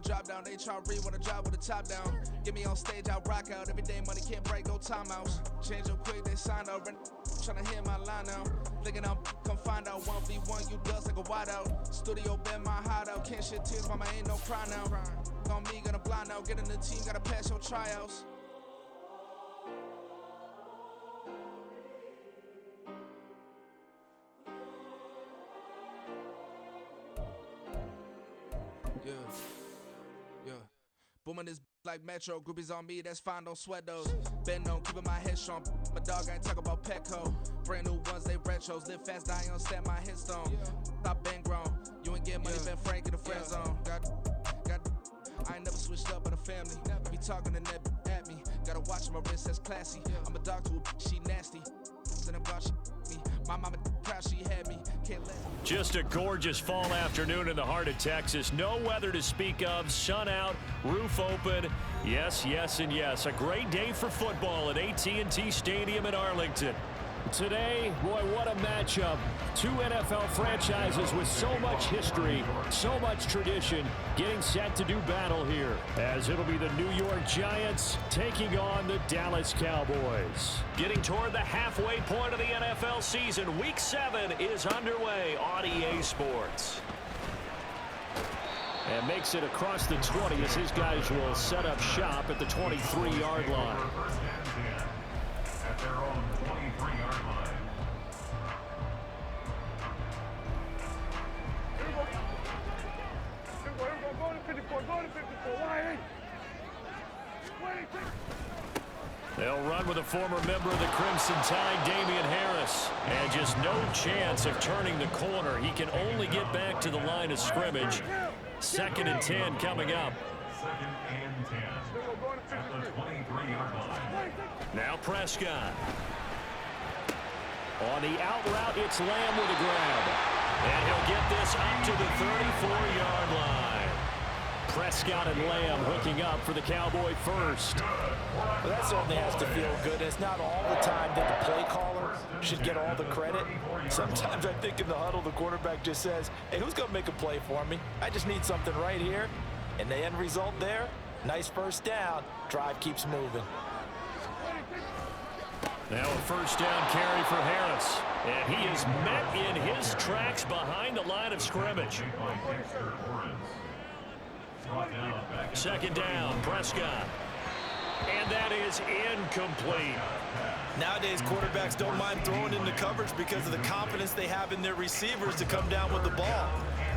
drop down. They try to read when I drop with the top down. Get me on stage, I rock out. Every day money can't break, go timeouts. Change up quick, they sign up. Tryna hit my line now. Thinking I'm come find out 1v1, you dust like a wide out. Studio been my hideout. Can't shed tears, mama ain't no cry now. On me, gonna blind out. Get in the team, gotta pass your tryouts. Yeah. Booming this like Metro. Groupies on me, that's fine, don't sweat those. Been on, keeping my head strong. My dog, I ain't talk about Petco. Brand new ones, they retros. Live fast, die on set my headstone. Stop been grown. You ain't getting money, been Frank in the friend zone. Got. I ain't never switched up on the family. Be talking to net at me. Gotta watch my wrist, that's classy. I'm a dog to a she nasty. And I'm glad she me. My mama proud she had me. Can't let me. Just a gorgeous fall afternoon in the heart of Texas. No weather to speak of. Sun out, roof open. Yes, yes, and yes. A great day for football at AT&T Stadium in Arlington. Today, boy, what a matchup. Two NFL franchises with so much history, so much tradition, getting set to do battle here, as it'll be the New York Giants taking on the Dallas Cowboys. Getting toward the halfway point of the NFL season, Week 7 is underway on EA Sports. And makes it across the 20 as his guys will set up shop at the 23-yard line. At their own 23-yard line. Go to 54, go to 54, wide. They'll run with a former member of the Crimson Tide, Damian Harris. And just no chance of turning the corner. He can only get back to the line of scrimmage. 2nd and 10 coming up. 2nd and 10. At the 23-yard line. Now Prescott. On the out route, it's Lamb with a grab. And he'll get this up to the 34-yard line. Prescott and Lamb hooking up for the Cowboy first. Well, that certainly has to feel good. It's not all the time that the play caller should get all the credit. Sometimes I think in the huddle, the quarterback just says, hey, who's going to make a play for me? I just need something right here. And the end result there, nice first down. Drive keeps moving. Now a first down carry for Harris. And he is met in his tracks behind the line of scrimmage. 2nd down, Prescott. And that is incomplete. Nowadays, quarterbacks don't mind throwing into coverage because of the confidence they have in their receivers to come down with the ball.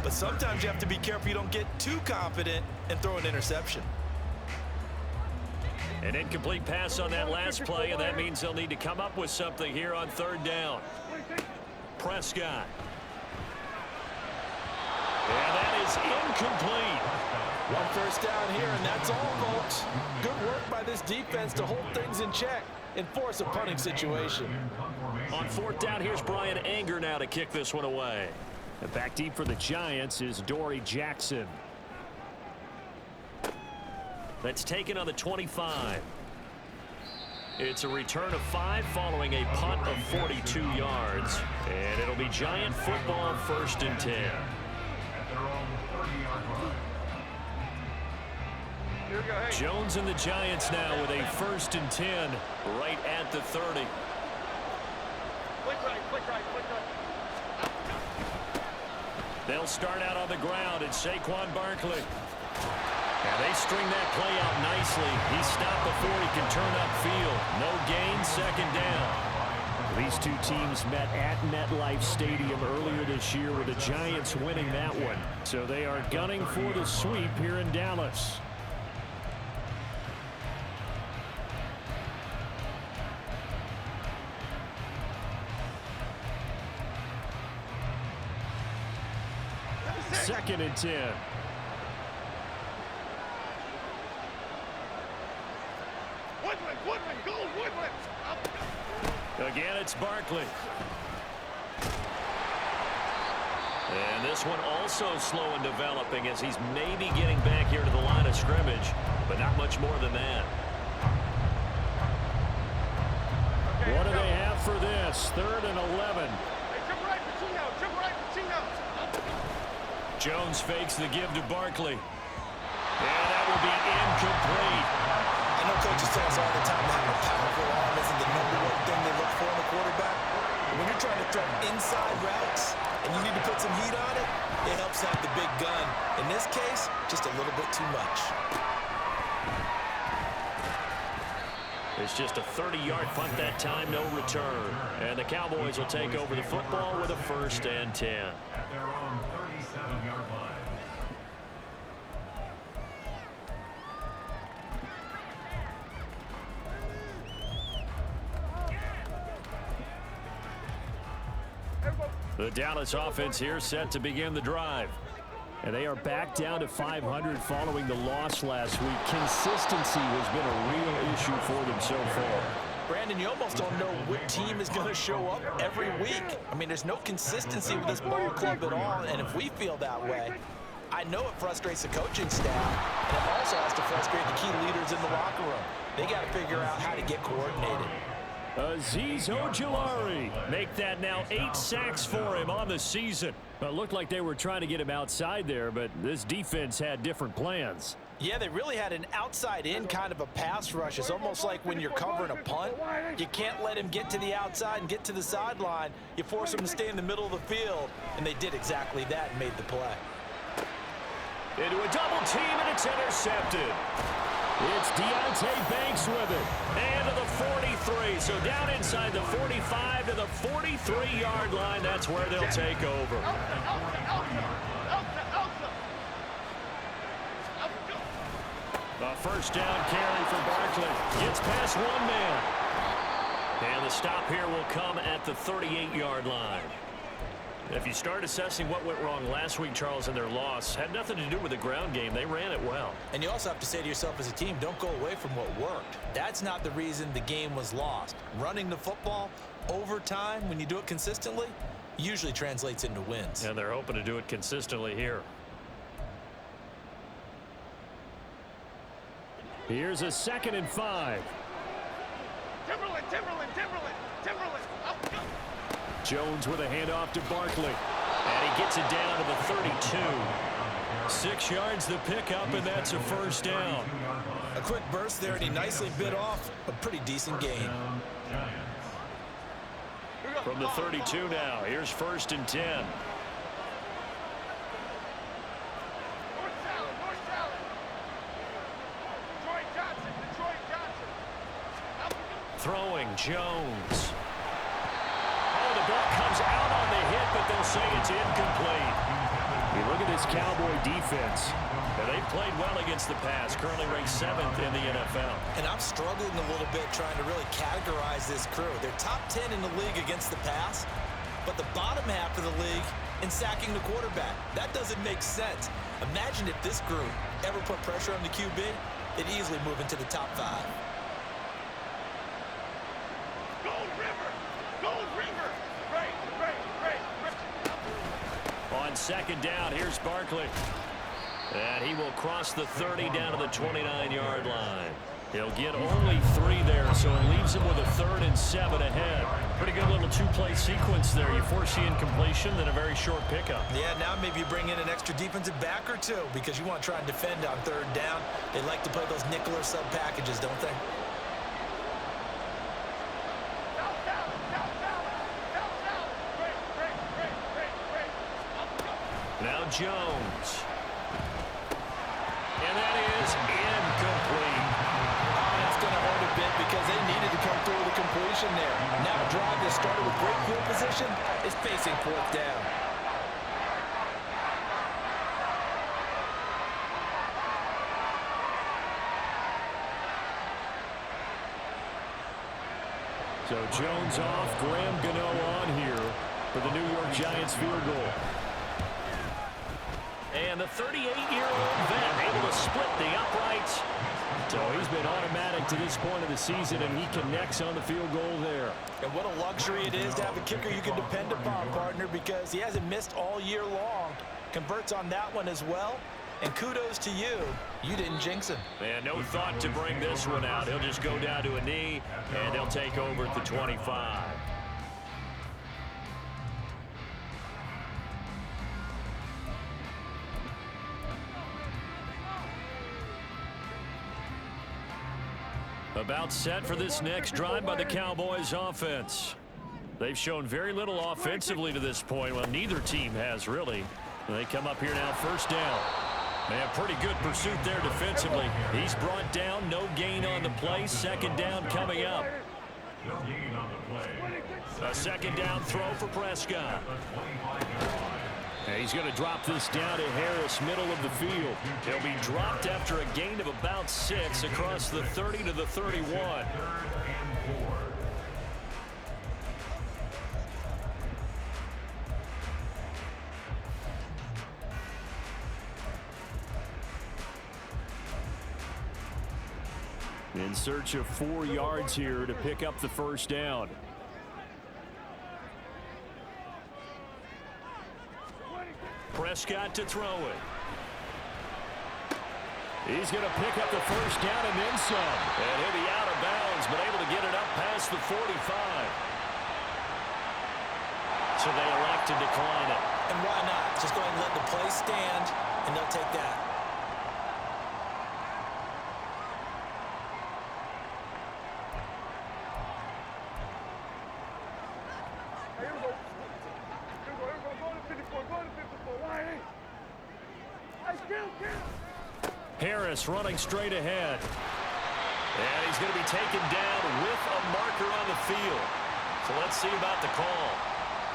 But sometimes you have to be careful you don't get too confident and throw an interception. An incomplete pass on that last play, and that means they'll need to come up with something here on 3rd down. Prescott. And that is incomplete. One first down here, and that's all, folks. Good work by this defense to hold things in check and force a punting situation. On 4th down, here's Brian Anger now to kick this one away. And back deep for the Giants is Dory Jackson. That's taken on the 25. It's a return of 5 following a punt of 42 yards. And it'll be Giant football 1st and 10. At their own 30-yard line. Jones and the Giants now with a 1st and 10 right at the 30. Quick right, quick right, quick right. They'll start out on the ground at Saquon Barkley. And they string that play out nicely. He stopped before he can turn upfield. No gain, 2nd down. These two teams met at MetLife Stadium earlier this year with the Giants winning that one. So they are gunning for the sweep here in Dallas. Second and 10. Woodman, go Woodman. Again, it's Barkley. And this one also slow in developing as he's maybe getting back here to the line of scrimmage, but not much more than that. Okay, what do they have for this? 3rd and 11. Hey, jump right for 2 outs. Jump right for 2 outs. Jones fakes the give to Barkley. And that will be incomplete. I know coaches tell us all the time that a powerful arm isn't the number one thing they look for in a quarterback. But when you're trying to throw inside routes and you need to put some heat on it, it helps have the big gun. In this case, just a little bit too much. It's just a 30-yard punt that time, no return. And the Cowboys will take over the football with a 1st and 10. At their own 37-yard line. The Dallas offense here set to begin the drive. And they are back down to 500 following the loss last week. Consistency has been a real issue for them so far. Brandon, you almost don't know what team is going to show up every week. I mean, there's no consistency with this ball club at all, and if we feel that way, I know it frustrates the coaching staff, and it also has to frustrate the key leaders in the locker room. They got to figure out how to get coordinated. Azeez Ojulari make that now 8 sacks for him on the season. It looked like they were trying to get him outside there, but this defense had different plans. Yeah, they really had an outside-in kind of a pass rush. It's almost like when you're covering a punt, you can't let him get to the outside and get to the sideline. You force him to stay in the middle of the field, and they did exactly that and made the play. Into a double team, and it's intercepted. It's Deontay Banks with it. And to the 43. So down inside the 45 to the 43-yard line. That's where they'll take over. A 1st down carry for Barkley. Gets past one man. And the stop here will come at the 38-yard line. If you start assessing what went wrong last week, Charles, in their loss, had nothing to do with the ground game. They ran it well. And you also have to say to yourself as a team, don't go away from what worked. That's not the reason the game was lost. Running the football over time, when you do it consistently, usually translates into wins. And they're hoping to do it consistently here. Here's a 2nd and 5. Timberland. Up. Jones with a handoff to Barkley. And he gets it down to the 32. 6 yards the pickup, and that's a 1st down. A quick burst there, and he nicely bit off a pretty decent gain. From the 32 now, here's 1st and 10. North salad. Detroit Johnson. Throwing Jones. Oh, the ball comes out on the hit, but they'll say it's incomplete. You look at this Cowboy defense. And they've played well against the pass, currently ranked 7th in the NFL. And I'm struggling a little bit trying to really categorize this crew. They're top 10 in the league against the pass, but the bottom half of the league in sacking the quarterback. That doesn't make sense. Imagine if this group ever put pressure on the QB, they'd easily move into the top 5. Gold River. Right. On 2nd down, here's Barkley. And he will cross the 30 down to the 29-yard line. He'll get only 3 there, so it leaves him with a 3rd and 7 ahead. Pretty good little 2-play sequence there. You force the incompletion, then a very short pickup. Yeah, now maybe you bring in an extra defensive back or two because you want to try and defend on 3rd down. They like to play those nickel or sub packages, don't they? Now Jones. And that is incomplete. That's going to hurt a bit because they needed to come through with a completion there. Now a drive that started with great field position is facing 4th down. So Jones off, Graham Gano on here for the New York Giants field goal. And the 38-year-old vet able to split the uprights. So he's been automatic to this point of the season, and he connects on the field goal there. And what a luxury it is to have a kicker you can depend upon, partner, because he hasn't missed all year long. Converts on that one as well. And kudos to you. You didn't jinx him. And no thought to bring this one out. He'll just go down to a knee, and they'll take over at the 25. About set for this next drive by the Cowboys offense. They've shown very little offensively to this point. Well, neither team has really. They come up here now, first down. And pretty good pursuit there defensively. He's brought down, no gain on the play. Second down coming up. No gain on the play. A second down throw for Prescott. And he's going to drop this down to Harris, middle of the field. He'll be dropped after a gain of about 6 across the 30 to the 31. In search of 4 yards here to pick up the first down. Prescott to throw it. He's going to pick up the first down and then some. And he'll be out of bounds, but able to get it up past the 45. So they elect to decline it. And why not? Just go ahead and let the play stand, and they'll take that. Harris running straight ahead. And he's going to be taken down with a marker on the field. So let's see about the call.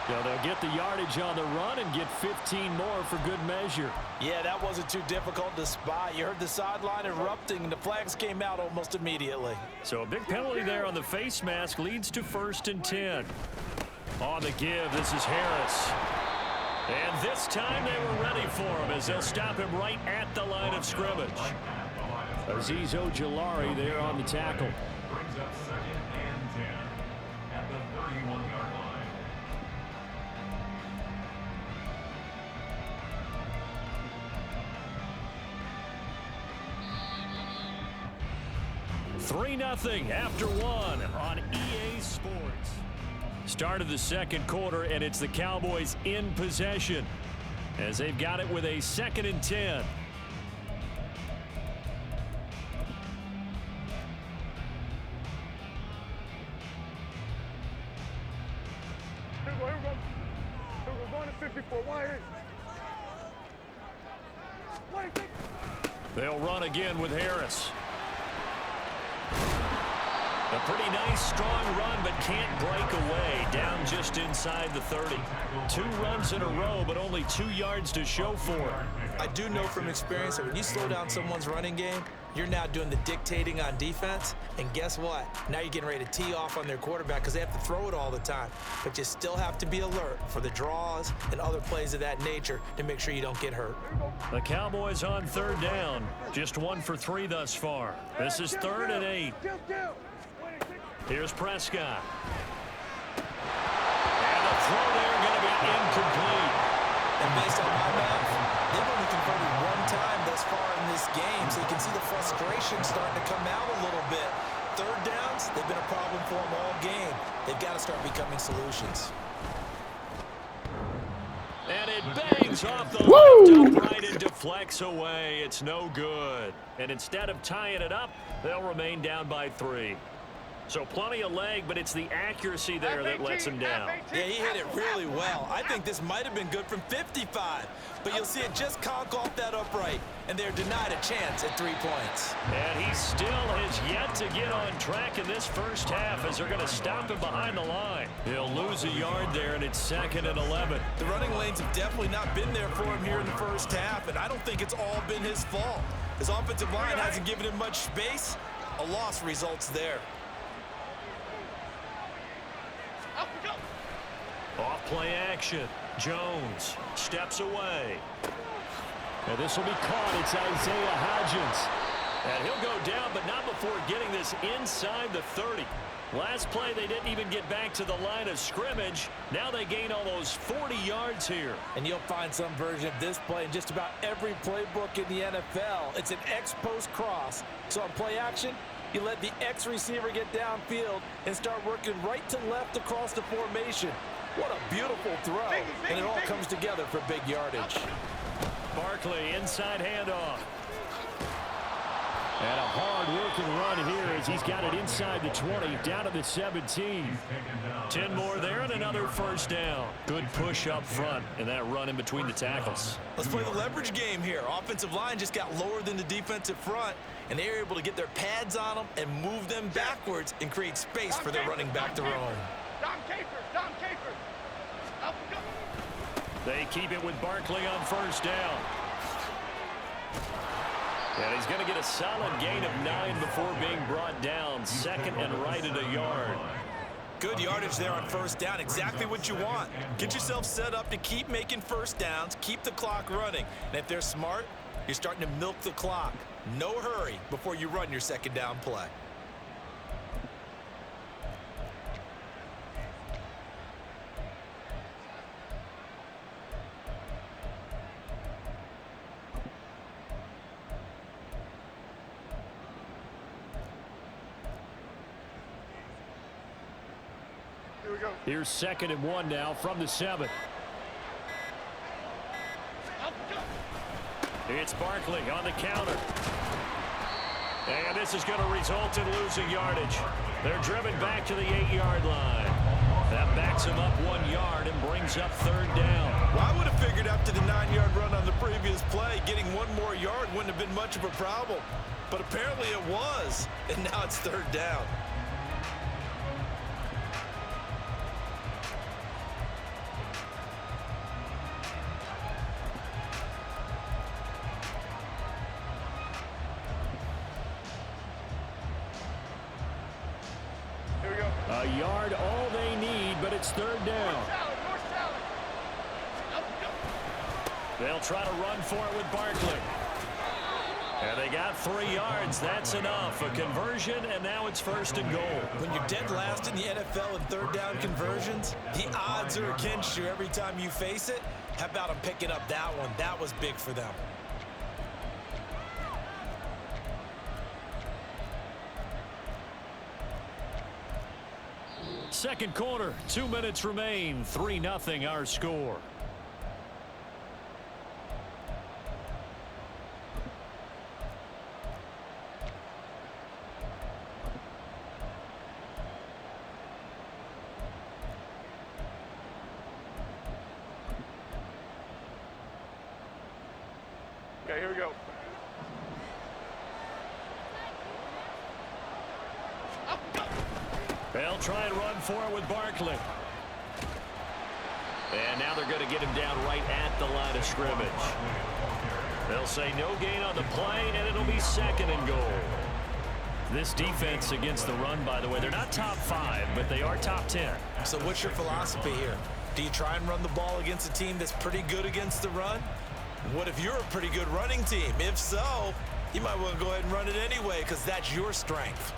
Yeah, they'll get the yardage on the run and get 15 more for good measure. Yeah, that wasn't too difficult to spot. You heard the sideline erupting, and the flags came out almost immediately. So a big penalty there on the face mask leads to 1st and 10. On the give, this is Harris. And this time they were ready for him as they'll stop him right at the line of scrimmage. Azeez Ojulari there on the tackle. Brings up 2nd and 10 at the 31-yard line. $3-0 after 1 on EA Sports. Start of the second quarter, and it's the Cowboys in possession as they've got it with a 2nd and 10. They'll run again with Harris. A pretty nice, strong run, but can't break away. Down just inside the 30. 2 runs in a row, but only 2 yards to show for it. I do know from experience that when you slow down someone's running game, you're now doing the dictating on defense. And guess what? Now you're getting ready to tee off on their quarterback because they have to throw it all the time. But you still have to be alert for the draws and other plays of that nature to make sure you don't get hurt. The Cowboys on 3rd down. Just 1 for 3 thus far. This is 3rd and 8. Here's Prescott. And the throw there going to be incomplete. And based on my math, they've only converted 1 time thus far in this game, so you can see the frustration starting to come out a little bit. 3rd downs, they've been a problem for them all game. They've got to start becoming solutions. And it bangs off the left upright and deflects away. It's no good. And instead of tying it up, they'll remain down by 3. So plenty of leg, but it's the accuracy there that lets him down. Yeah, he hit it really well. I think this might have been good from 55. But you'll see it just conk off that upright, and they're denied a chance at 3 points. And he still has yet to get on track in this first half as they're going to stop him behind the line. He'll lose a yard there, and it's 2nd and 11. The running lanes have definitely not been there for him here in the first half, and I don't think it's all been his fault. His offensive line hasn't given him much space. A loss results there. Off play action. Jones steps away. And this will be caught. It's Isaiah Hodgins. And he'll go down, but not before getting this inside the 30. Last play, they didn't even get back to the line of scrimmage. Now they gain almost 40 yards here. And you'll find some version of this play in just about every playbook in the NFL. It's an X-post cross. So on play action, you let the X receiver get downfield and start working right to left across the formation. What a beautiful throw. And it all comes together for big yardage. Barkley, inside handoff. And a hard-working run here as he's got it inside the 20, down to the 17. 10 more there and another first down. Good push up front and that run in between the tackles. Let's play the leverage game here. Offensive line just got lower than the defensive front, and they were able to get their pads on them and move them backwards and create space for their running back to roam. Dom Capers. Up, go. They keep it with Barkley on first down. And he's going to get a solid gain of 9 before being brought down. Second and right at a yard. Good yardage there on first down. Exactly what you want. Get yourself set up to keep making first downs, keep the clock running. And if they're smart, you're starting to milk the clock. No hurry before you run your second down play. Here we go. Here's 2nd and 1 now from the 7. Up, go. It's Barkley on the counter. And this is going to result in losing yardage. They're driven back to the 8-yard line. That backs him up 1 yard and brings up 3rd down. Well, I would have figured after the 9-yard run on the previous play, getting 1 more yard wouldn't have been much of a problem. But apparently it was, and now it's 3rd down. Here we go. A yard all they need, but it's 3rd down. North salad. Up, go. They'll try to run for it with Barkley. And they got 3 yards. That's enough. A conversion, and now it's 1st and goal. When you're dead last in the NFL in 3rd down conversions, the odds are against you every time you face it. How about them picking up that one? That was big for them. Second quarter, 2 minutes remain. 3-0 our score. Okay, here we go. Up, go. They'll try and run for it with Barkley. And now they're going to get him down right at the line of scrimmage. They'll say no gain on the play, and it'll be 2nd and goal. This defense against the run, by the way, they're not top 5, but they are top 10. So what's your philosophy here? Do you try and run the ball against a team that's pretty good against the run? What if you're a pretty good running team? If so, you might want to go ahead and run it anyway because that's your strength.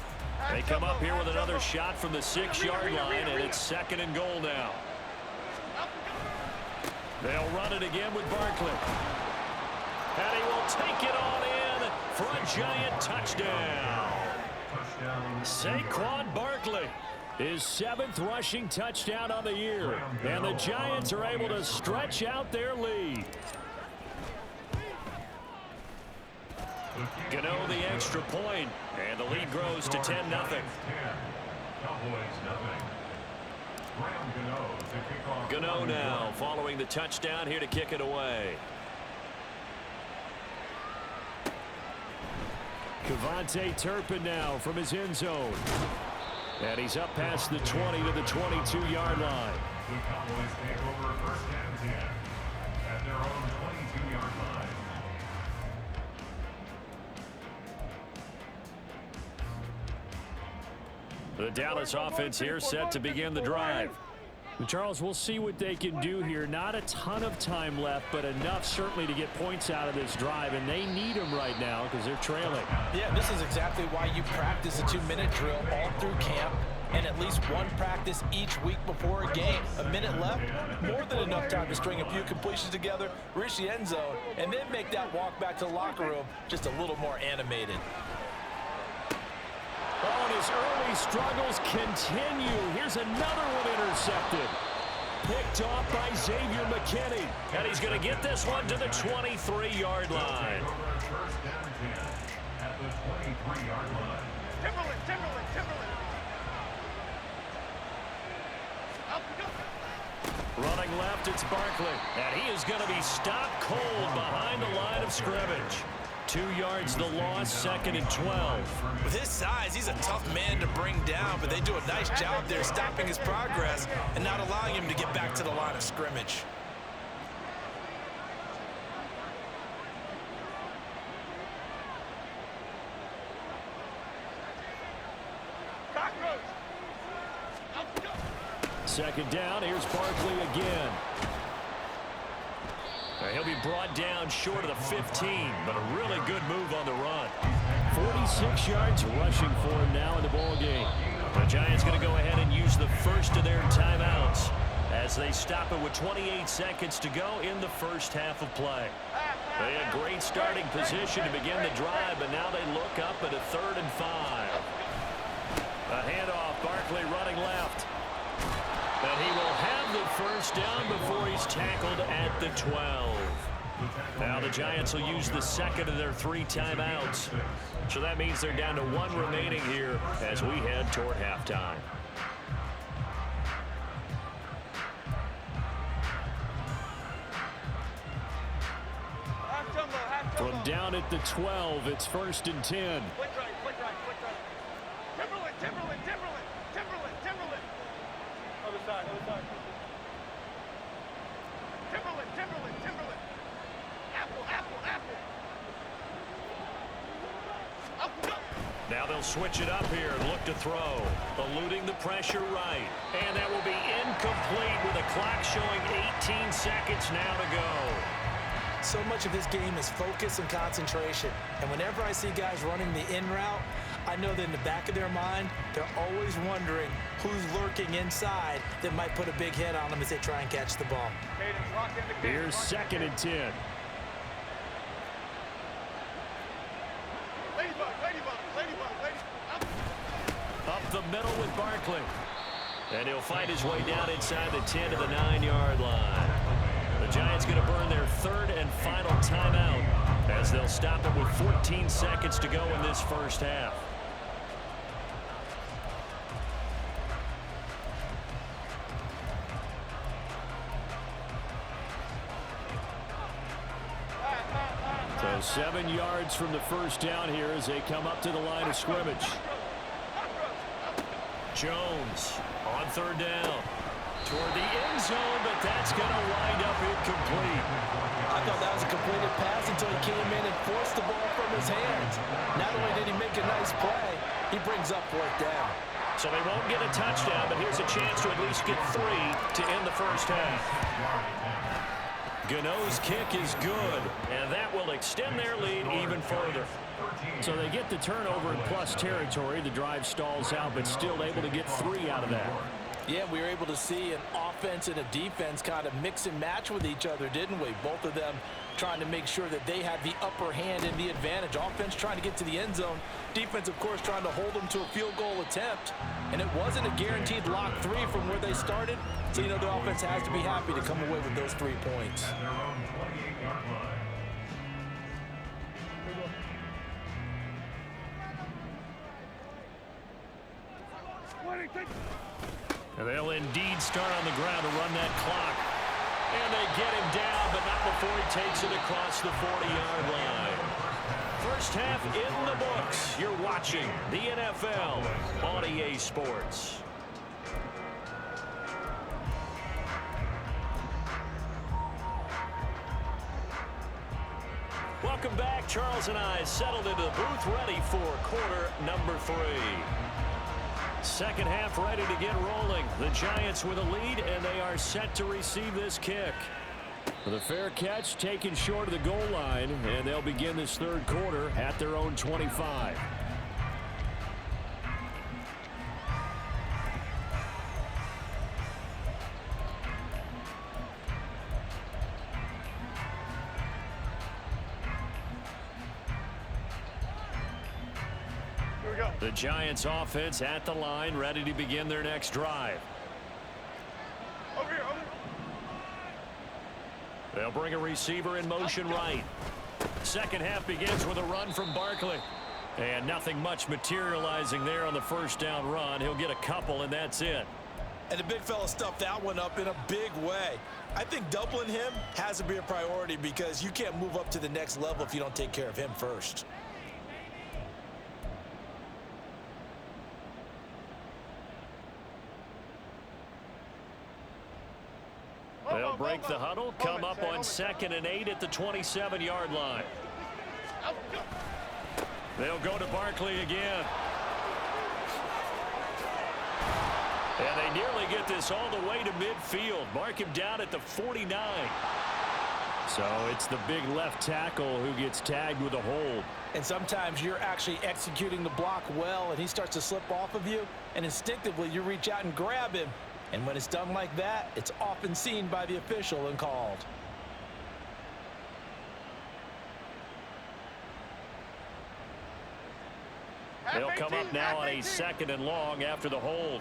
They come up here with another shot from the 6-yard line, and it's 2nd and goal now. They'll run it again with Barkley. And he will take it on in for a giant touchdown. Saquon Barkley, his 7th rushing touchdown on the year. And the Giants are able to stretch out their lead. Gano the extra point, and the lead grows to 10-0. Gano now following the touchdown here to kick it away. Kevontae Turpin now from his end zone. And he's up past the 20 to the 22-yard line. The Cowboys take over 1st and 10 at their own 22-yard line. The Dallas offense here set to begin the drive. Charles, we'll see what they can do here. Not a ton of time left, but enough certainly to get points out of this drive, and they need them right now because they're trailing. Yeah, this is exactly why you practice a 2-minute drill all through camp and at least one practice each week before a game. A minute left, more than enough time to string a few completions together, reach the end zone, and then make that walk back to the locker room just a little more animated. Oh, and his early struggles continue. Here's another one intercepted. Picked off by Xavier McKinney. And he's going to get this one to the 23-yard line. the 23-yard line. Timberland. Up, go. Running left, it's Barkley. And he is going to be stopped cold behind the line of scrimmage. 2 yards the loss, 2nd and 12. With his size, he's a tough man to bring down, but they do a nice job there stopping his progress and not allowing him to get back to the line of scrimmage. Cockroach. Up, go. 2nd down, here's Barkley again. He'll be brought down short of the 15, but a really good move on the run. 46 yards rushing for him now in the ball game. The Giants going to go ahead and use the first of their timeouts as they stop it with 28 seconds to go in the first half of play. They had great starting position to begin the drive, but now they look up at a 3rd and 5. A handoff, Barkley running left. And he will have the first down before he's tackled at the 12. Now the Giants will use the 2nd of their 3 timeouts. So that means they're down to 1 remaining here as we head toward halftime. From down at the 12, it's 1st and 10. Flick right. Timberland. Other side. Timberland. Apple. Up, go. Now they'll switch it up here and look to throw. Eluding the pressure right. And that will be incomplete with the clock showing 18 seconds now to go. So much of this game is focus and concentration. And whenever I see guys running the in route, I know that in the back of their mind, they're always wondering who's lurking inside that might put a big hit on them as they try and catch the ball. Here's 2nd and 10. Ladybug. Up the middle with Barkley. And he'll fight his way down inside the 10 to the 9-yard line. The Giants going to burn their 3rd and final timeout as they'll stop it with 14 seconds to go in this first half. So 7 yards from the first down here as they come up to the line of scrimmage. Jones on 3rd down. Toward the end zone, but that's going to wind up incomplete. I thought that was a completed pass until he came in and forced the ball from his hands. Not only did he make a nice play, he brings up 4th down. So they won't get a touchdown, but here's a chance to at least get 3 to end the first half. Gano's kick is good, and that will extend their lead even further. So they get the turnover in plus territory. The drive stalls out, but still able to get 3 out of that. Yeah, we were able to see an offense and a defense kind of mix and match with each other, didn't we? Both of them trying to make sure that they had the upper hand and the advantage. Offense trying to get to the end zone. Defense, of course, trying to hold them to a field goal attempt. And it wasn't a guaranteed lock 3 from where they started. So, you know, the offense has to be happy to come away with those 3 points. At their own 28-yard line. And they'll indeed start on the ground to run that clock. And they get him down, but not before he takes it across the 40-yard line. First half in the books. You're watching the NFL on EA Sports. Welcome back. Charles and I settled into the booth ready for quarter number 3. Second half ready to get rolling. The Giants with a lead, and they are set to receive this kick. The fair catch taken short of the goal line, and they'll begin this 3rd quarter at their own 25. The Giants offense at the line, ready to begin their next drive. Over here. They'll bring a receiver in motion right. Second half begins with a run from Barkley. And nothing much materializing there on the first down run. He'll get a couple, and that's it. And the big fella stuffed that one up in a big way. I think doubling him has to be a priority because you can't move up to the next level if you don't take care of him first. They'll break the huddle, come up on 2nd and 8 at the 27-yard line. They'll go to Barkley again. And they nearly get this all the way to midfield. Mark him down at the 49. So it's the big left tackle who gets tagged with a hold. And sometimes you're actually executing the block well, and he starts to slip off of you, and instinctively you reach out and grab him. And when it's done like that, it's often seen by the official and called. They'll come up now on a 2nd and long after the hold.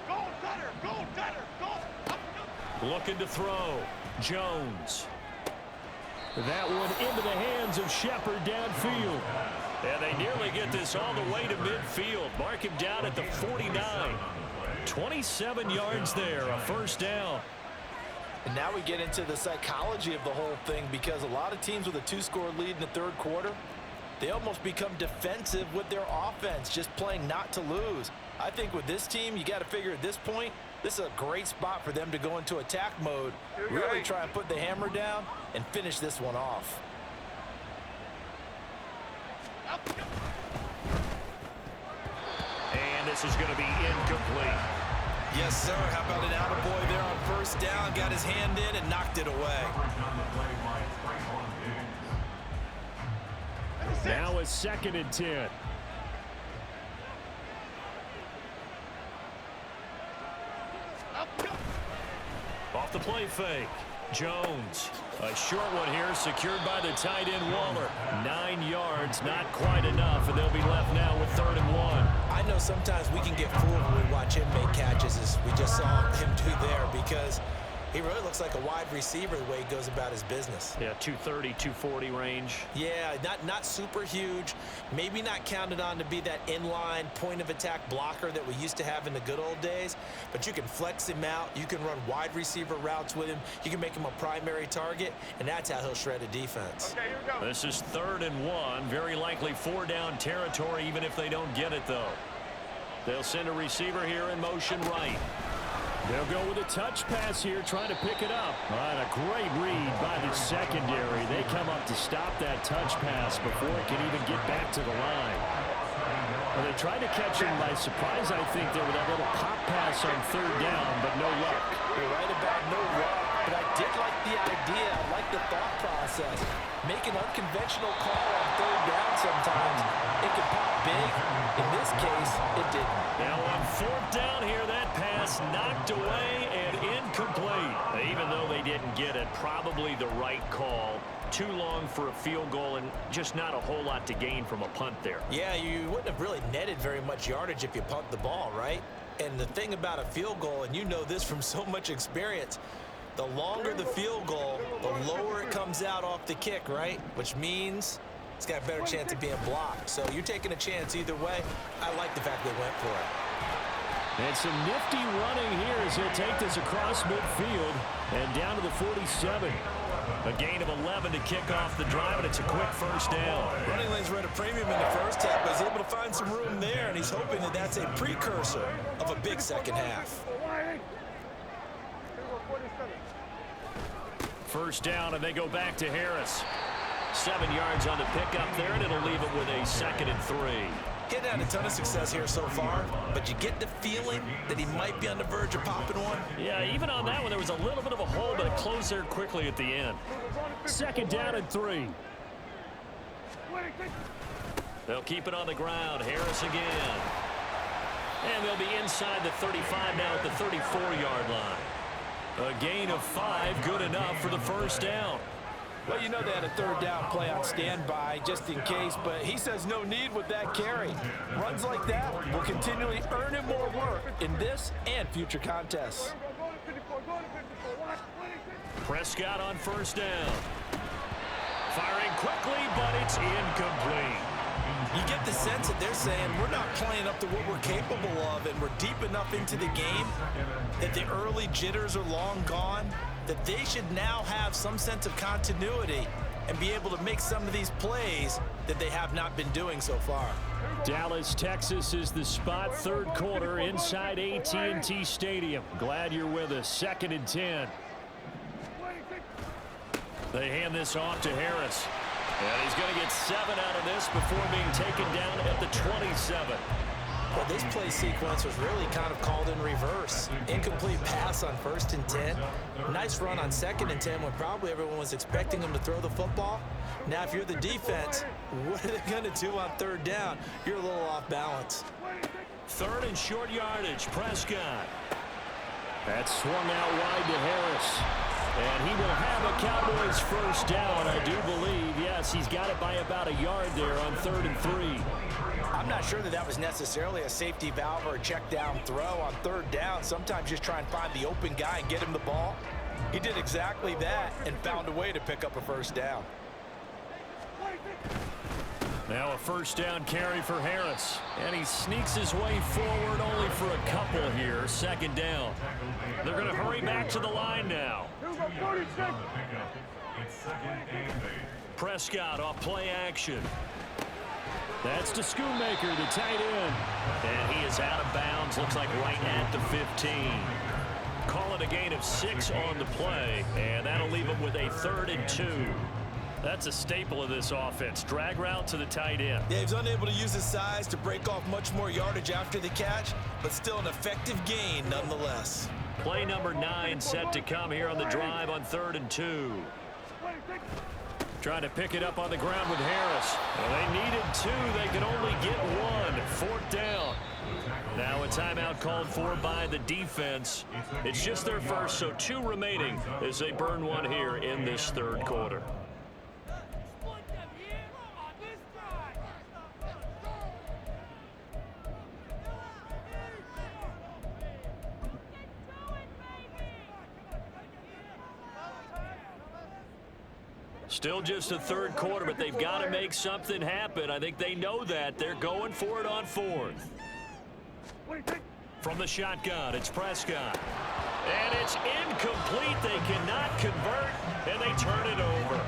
Go, Cutter! Go, Cutter! Go! Looking to throw. Jones. That one into the hands of Shepard downfield. And they nearly get this all the way to midfield. Mark him down at the 49. 27 yards there, a first down. And now we get into the psychology of the whole thing because a lot of teams with a 2-score lead in the third quarter, they almost become defensive with their offense, just playing not to lose. I think with this team, you got to figure at this point, this is a great spot for them to go into attack mode, really try and put the hammer down and finish this one off. And this is going to be incomplete. Yes, sir. How about an attaboy there on first down? Got his hand in and knocked it away. Now it's 2nd and 10. Off the play fake. Jones. A short one here secured by the tight end Waller. 9 yards, not quite enough, and they'll be left now with 3rd and 1. I know sometimes we can get fooled when we watch him make catches, as we just saw him do there, because he really looks like a wide receiver the way he goes about his business. Yeah, 230, 240 range. Yeah, not super huge. Maybe not counted on to be that inline point-of-attack blocker that we used to have in the good old days. But you can flex him out. You can run wide receiver routes with him. You can make him a primary target, and that's how he'll shred a defense. Okay, here we go. This is 3rd and 1. Very likely 4-down territory, even if they don't get it, though. They'll send a receiver here in motion right. They'll go with a touch pass here, trying to pick it up. All right, a great read by the secondary. They come up to stop that touch pass before it can even get back to the line. Well, they tried to catch him by surprise, I think, there with that little pop pass on 3rd down, but no luck. You're right about no luck, but I did like the idea. I like the thought process. Make an unconventional call on 3rd down sometimes. It can pop big. In this case, it didn't. Now on 4th down here, that pass knocked away and incomplete. Even though they didn't get it, probably the right call. Too long for a field goal and just not a whole lot to gain from a punt there. Yeah, you wouldn't have really netted very much yardage if you pumped the ball, right? And the thing about a field goal, and you know this from so much experience, the longer the field goal, the lower it comes out off the kick, right? Which means it's got a better chance of being blocked. So you're taking a chance either way. I like the fact they went for it. And some nifty running here as he'll take this across midfield and down to the 47. A gain of 11 to kick off the drive, and it's a quick first down. Running lanes were at a premium in the first half, but he's able to find some room there, and he's hoping that that's a precursor of a big second half. First down, and they go back to Harris. 7 yards on the pickup there, and it'll leave it with a 2nd and 3. He hadn't had a ton of success here so far, but you get the feeling that he might be on the verge of popping one. Yeah, even on that one, there was a little bit of a hole, but it closed there quickly at the end. 2nd down and 3. They'll keep it on the ground. Harris again. And they'll be inside the 35 now at the 34-yard line. A gain of 5, good enough for the first down. Well, you know they had a 3rd down play on standby just in case, but he says no need with that carry. Runs like that will continually earn him more work in this and future contests. Prescott on first down. Firing quickly, but it's incomplete. You get the sense that they're saying we're not playing up to what we're capable of, and we're deep enough into the game that the early jitters are long gone, that they should now have some sense of continuity and be able to make some of these plays that they have not been doing so far. Dallas, Texas is the spot. Third quarter inside AT&T Stadium. Glad you're with us. 2nd and 10. They hand this off to Harris. And he's going to get 7 out of this before being taken down at the 27. Well, this play sequence was really kind of called in reverse. Incomplete pass on 1st and 10. Nice run on 2nd and 10 when probably everyone was expecting him to throw the football. Now, if you're the defense, what are they going to do on 3rd down? You're a little off balance. 3rd and short yardage. Prescott. That's swung out wide to Harris. And he will have a Cowboys first down, I do believe. Yes, he's got it by about a yard there on 3rd and 3. I'm not sure that that was necessarily a safety valve or a check down throw on 3rd down. Sometimes just try and find the open guy and get him the ball. He did exactly that and found a way to pick up a first down. Now a first down carry for Harris. And he sneaks his way forward only for a couple here. 2nd down. They're going to hurry back to the line now. Prescott off play action. That's to Schoonmaker, the tight end. And he is out of bounds. Looks like right at the 15. Call it a gain of 6 on the play. And that'll leave him with a 3rd and 2. That's a staple of this offense. Drag route to the tight end. Yeah, he was unable to use his size to break off much more yardage after the catch, but still an effective gain nonetheless. Play number 9 set to come here on the drive on 3rd and 2. Trying to pick it up on the ground with Harris. Well, they needed 2. They could only get 1. 4th down. Now a timeout called for by the defense. It's just their first, so 2 remaining as they burn 1 here in this 3rd quarter. Still just a 3rd quarter, but they've got to make something happen. I think they know that. They're going for it on 4th. From the shotgun, it's Prescott. And it's incomplete. They cannot convert, and they turn it over.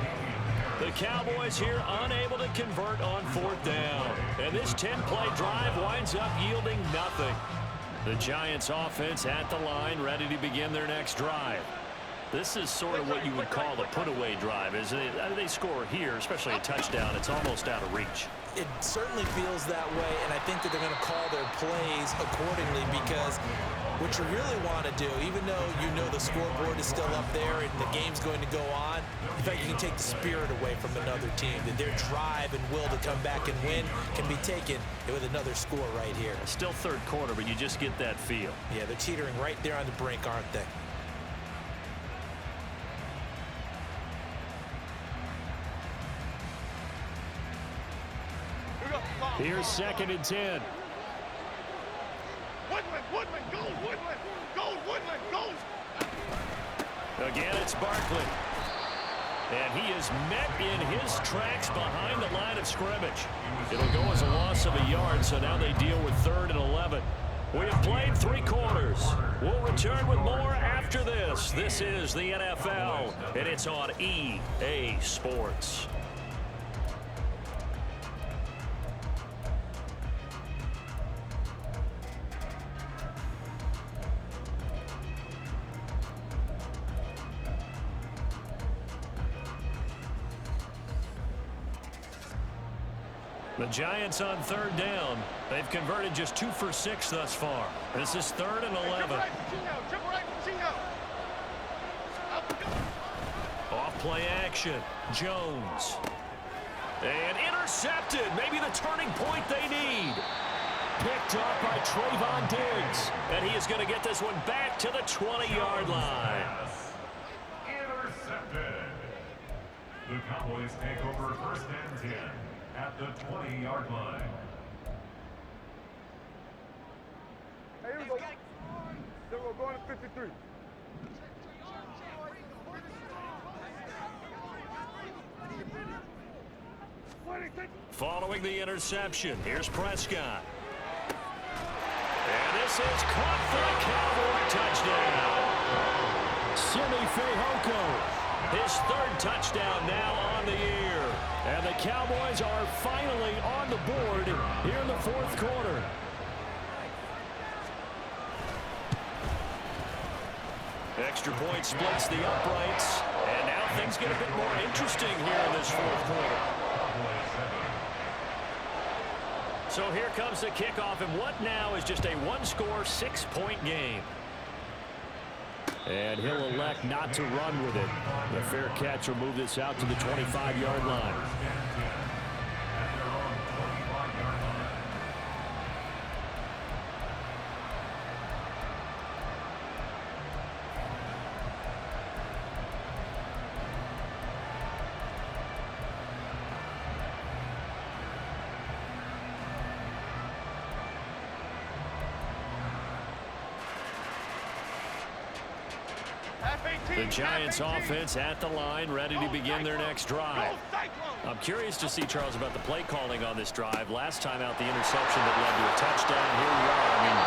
The Cowboys here unable to convert on 4th down. And this 10-play drive winds up yielding nothing. The Giants offense at the line, ready to begin their next drive. This is sort of what you would call a put-away drive, isn't it? They score here, especially a touchdown. It's almost out of reach. It certainly feels that way, and I think that they're going to call their plays accordingly because what you really want to do, even though you know the scoreboard is still up there and the game's going to go on, in fact, you can take the spirit away from another team, that their drive and will to come back and win can be taken with another score right here. Still 3rd quarter, but you just get that feel. Yeah, they're teetering right there on the brink, aren't they? Here's 2nd and 10. Woodland, go, Woodland! Go, Woodland, go! Again, it's Barkley. And he is met in his tracks behind the line of scrimmage. It'll go as a loss of a yard, so now they deal with 3rd and 11. We have played 3 quarters. We'll return with more after this. This is the NFL, and it's on EA Sports. The Giants on 3rd down. They've converted just 2 for 6 thus far. This is 3rd and 11. Off play action. Jones. And intercepted. Maybe the turning point they need. Picked up by Trayvon Diggs. And he is going to get this one back to the 20-yard line. Intercepted. The Cowboys take over 1st and 10. At the 20-yard line. Hey, here we go. Then we're going to 53. Following the interception, here's Prescott. And this is caught for a Cowboy touchdown. Simi Fehoko, his third touchdown now on the year. And the Cowboys are finally on the board here in the fourth quarter. Extra point splits the uprights. And now things get a bit more interesting here in this fourth quarter. So here comes the kickoff, and what now is just a one-score, 6-point game. And he'll elect not to run with it. The fair catch will move this out to the 25-yard line. The Giants offense at the line, ready to begin their next drive. I'm curious to see, Charles, about the play calling on this drive. Last time out, the interception that led to a touchdown. Here we are. I mean,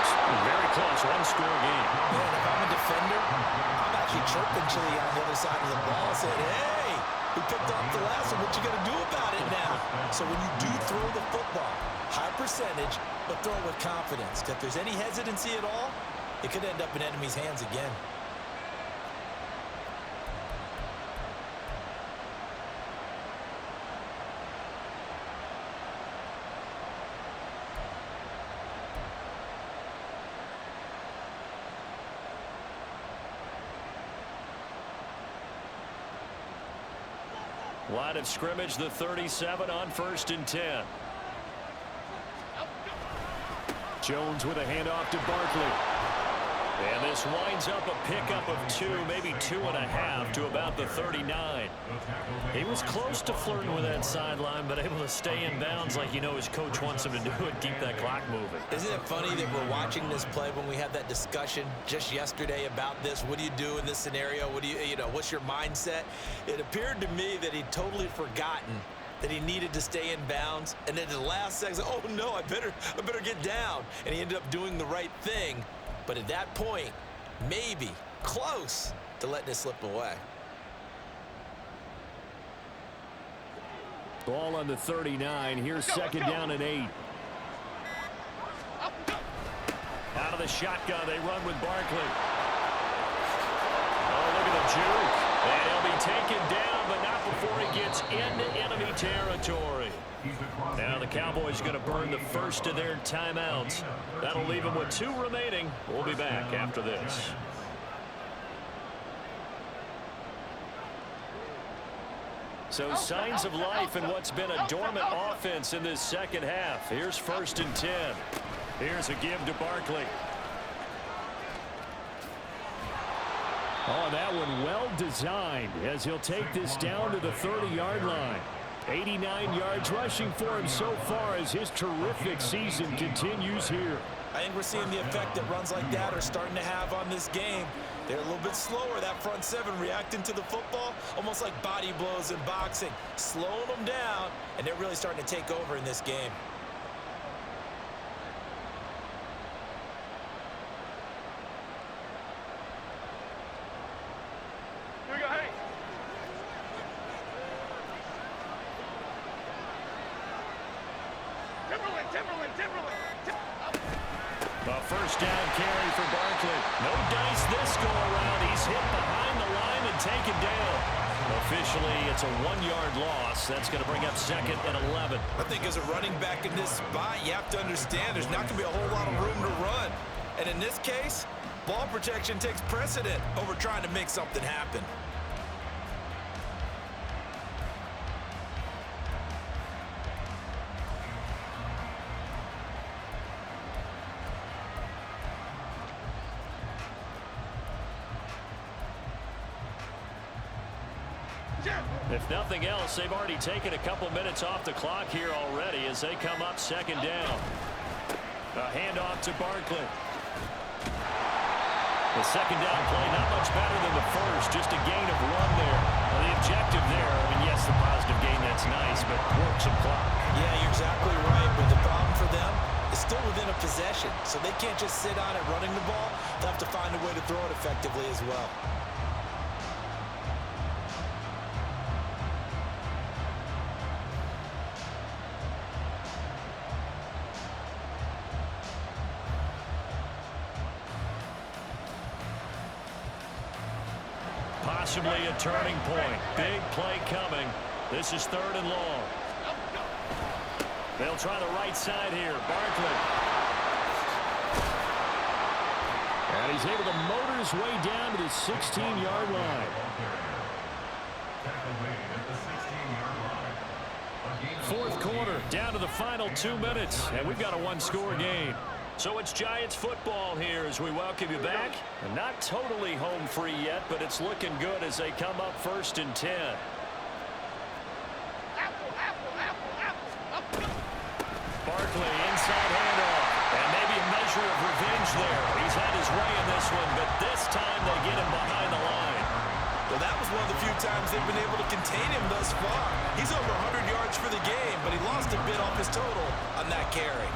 very close, one-score game. Man, if I'm a defender, I'm actually chirping Chili on the other side of the ball, saying, hey, we picked up the last one. What you going to do about it now? So when you do throw the football, high percentage, but throw it with confidence. If there's any hesitancy at all, it could end up in enemy's hands again. Line of scrimmage, the 37 on 1st and 10. Jones with a handoff to Barkley. And this winds up a pickup of 2, maybe 2.5 to about the 39. He was close to flirting with that sideline, but able to stay in bounds like you know his coach wants him to do and keep that clock moving. Isn't it funny that we're watching this play when we had that discussion just yesterday about this? What do you do in this scenario? What do you know, what's your mindset? It appeared to me that he'd totally forgotten that he needed to stay in bounds, and then at the last second, oh no, I better get down. And he ended up doing the right thing. But at that point, maybe close to letting it slip away. Ball on the 39. Here's second down and 8. Out of the shotgun, they run with Barkley. Oh, look at the juke. And he'll be taken down, but not before he gets into enemy territory. Now the Cowboys going to burn the first of their timeouts. That'll leave them with 2 remaining. We'll be back after this. So signs of life in what's been a dormant offense in this second half. Here's 1st and 10. Here's a give to Barkley. Oh, that one well designed as he'll take this down to the 30-yard line. 89 yards rushing for him so far as his terrific season continues here. I think we're seeing the effect that runs like that are starting to have on this game. They're a little bit slower, that front 7 reacting to the football, almost like body blows in boxing, slowing them down, and they're really starting to take over in this game. Here we go, hey. Timberland. A first down carry for Barkley. No dice this go around. He's hit behind the line and taken down. Officially, it's a 1-yard loss. That's going to bring up 2nd and 11. I think as a running back in this spot, you have to understand there's not going to be a whole lot of room to run. And in this case, ball protection takes precedent over trying to make something happen. If nothing else, they've already taken a couple minutes off the clock here already as they come up 2nd down. A handoff to Barkley. The 2nd down play not much better than the first, just a gain of 1 there. Well, the objective there, I mean, yes, the positive gain, that's nice, but work some clock. of possession, so they can't just sit on it running the ball. They'll have to find a way to throw it effectively as well. Possibly a turning point. Big play coming. This is 3rd and long. They'll try the right side here. Barkley. And he's able to motor his way down to the 16-yard line. 4th quarter, down to the final 2 minutes, and we've got a one-score game. So it's Giants football here as we welcome you back. And not totally home free yet, but it's looking good as they come up 1st and 10. Barkley, inside handoff. And maybe a measure of revenge there. He's had his way in this one, but this time they get him behind the line. Well, that was one of the few times they've been able to contain him thus far. He's over 100 yards for the game, but he lost a bit off his total on that carry.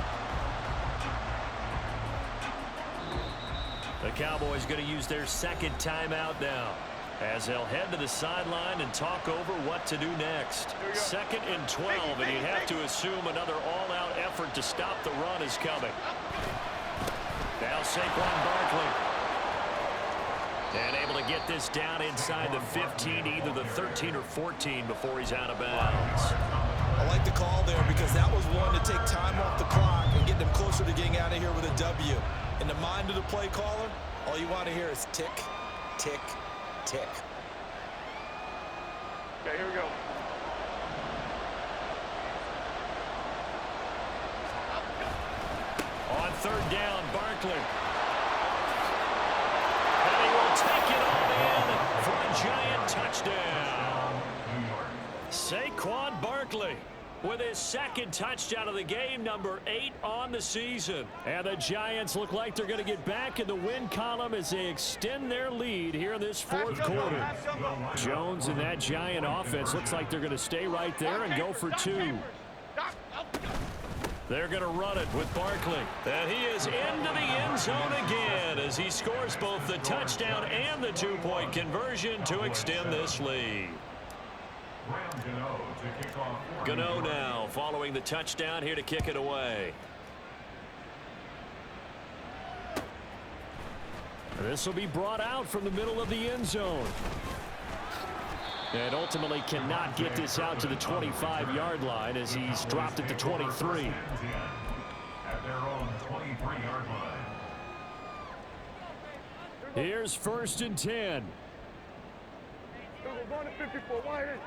The Cowboys going to use their 2nd timeout now as they'll head to the sideline and talk over what to do next. 2nd and 12, and you'd have to assume another all-out effort to stop the run is coming. Now Saquon Barkley. And able to get this down inside the 15, either the 13 or 14 before he's out of bounds. I like the call there because that was one to take time off the clock and get them closer to getting out of here with a W. In the mind of the play caller, all you want to hear is tick, tick, tick. Okay, here we go. On 3rd down, Barkley. And he will take it all in for a Giant touchdown. Saquon Barkley with his 2nd touchdown of the game, number 8 on the season. And the Giants look like they're going to get back in the win column as they extend their lead here in this 4th quarter. Jones and that Giant offense looks like they're going to stay right there and go for 2. They're going to run it with Barkley. And he is into the end zone again as he scores both the touchdown and the 2-point conversion to extend this lead. Gano now following the touchdown here to kick it away. This will be brought out from the middle of the end zone. And ultimately cannot get this out to the 25-yard line as he's dropped at the 23. At their own 23-yard line. Here's 1st and 10. We're going to 54. Wide in.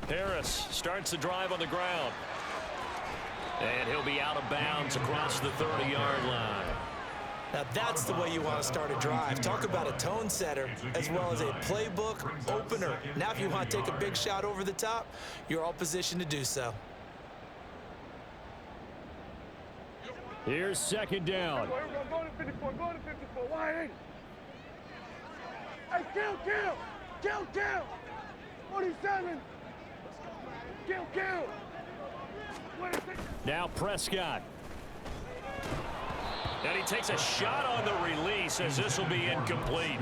Harris starts the drive on the ground. And he'll be out of bounds across the 30-yard line. Now that's the way you want to start a drive. Talk about a tone setter as well as a playbook opener. Now if you want to take a big shot over the top, you're all positioned to do so. Here's 2nd down. Going to 54. Going to 54. Wide in. Hey, kill. 47. Kill. Now Prescott. And he takes a shot on the release as this will be incomplete.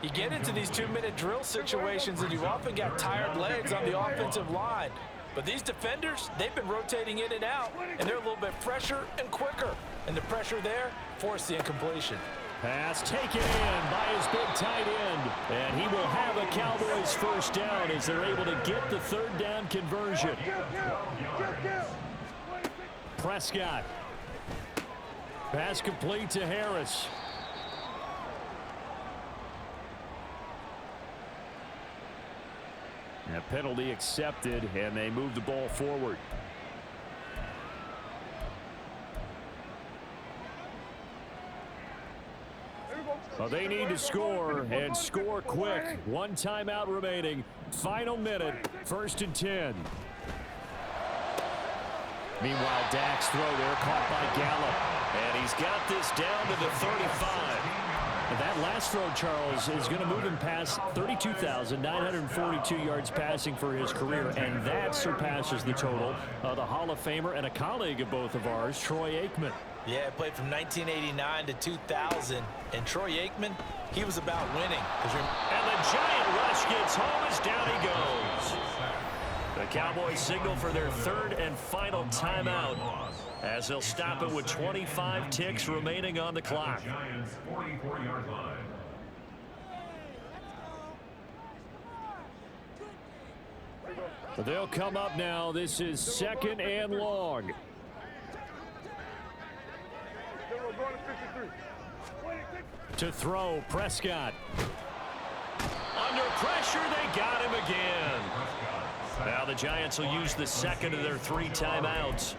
You get into these 2-minute drill situations and you often got tired legs on the offensive line. But these defenders, they've been rotating in and out, and they're a little bit fresher and quicker. And the pressure there forced the incompletion. Pass taken in by his big tight end. And he will have a Cowboys 1st down as they're able to get the 3rd down conversion. Prescott. Pass complete to Harris. A penalty accepted, and they move the ball forward. Well, they need to score, and score quick. 1 timeout remaining. Final minute, 1st and 10. Meanwhile, Dak's throw there caught by Gallup. And he's got this down to the 35. And that last throw, Charles, is going to move him past 32,942 yards passing for his career, and that surpasses the total of the Hall of Famer and a colleague of both of ours, Troy Aikman. Yeah, played from 1989 to 2000, and Troy Aikman, he was about winning. And the giant rush gets home as down he goes. The Cowboys signal for their third and final timeout as they'll stop it with 25 ticks remaining on the clock. Giants 44-yard line. They'll come up now. This is 2nd and long. To throw, Prescott. Under pressure, they got him again. Now the Giants will use the second of their 3 timeouts.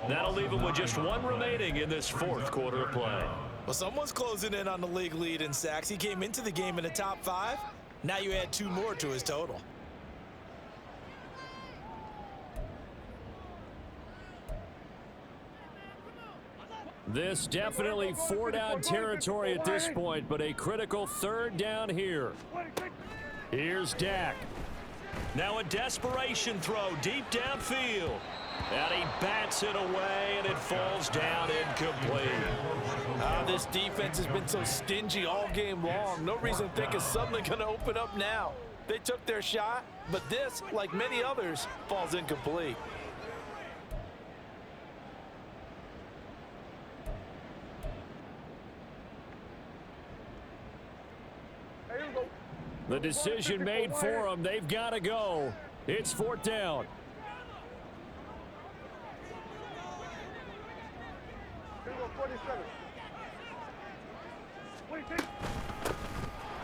That'll leave them with just 1 remaining in this 4th quarter of play. Well, someone's closing in on the league lead in sacks. He came into the game in the top 5. Now you add 2 more to his total. This definitely 4-down territory at this point, but a critical 3rd down here. Here's Dak. Now a desperation throw deep downfield. And he bats it away, and it falls down incomplete. This defense has been so stingy all game long. No reason to think it's suddenly going to open up now. They took their shot, but this, like many others, falls incomplete. The decision made for them. They've got to go. It's 4th down.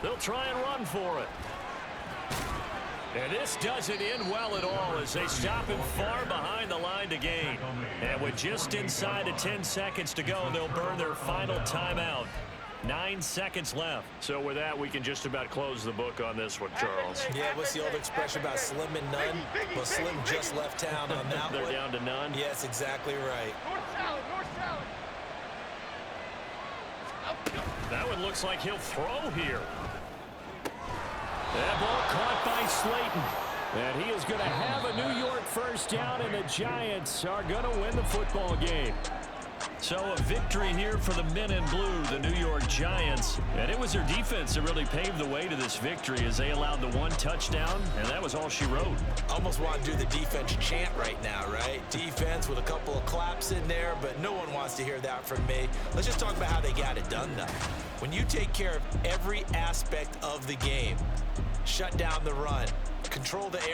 They'll try and run for it. And this doesn't end well at all as they stop him far behind the line to gain. And with just inside of 10 seconds to go, they'll burn their final timeout. 9 seconds left. So with that, we can just about close the book on this one, Charles. Yeah, what's the old expression about slim and none? Well, Slim just left town on that They're one. down to none? Yes, exactly right. That one looks like he'll throw here. That ball caught by Slayton. And he is going to have a New York 1st down, and the Giants are going to win the football game. So a victory here for the men in blue, the New York Giants. And it was their defense that really paved the way to this victory as they allowed the 1 touchdown, and that was all she wrote. Almost want to do the defense chant right now, right? Defense with a couple of claps in there, but no one wants to hear that from me. Let's just talk about how they got it done, though. When you take care of every aspect of the game, shut down the run, control the air.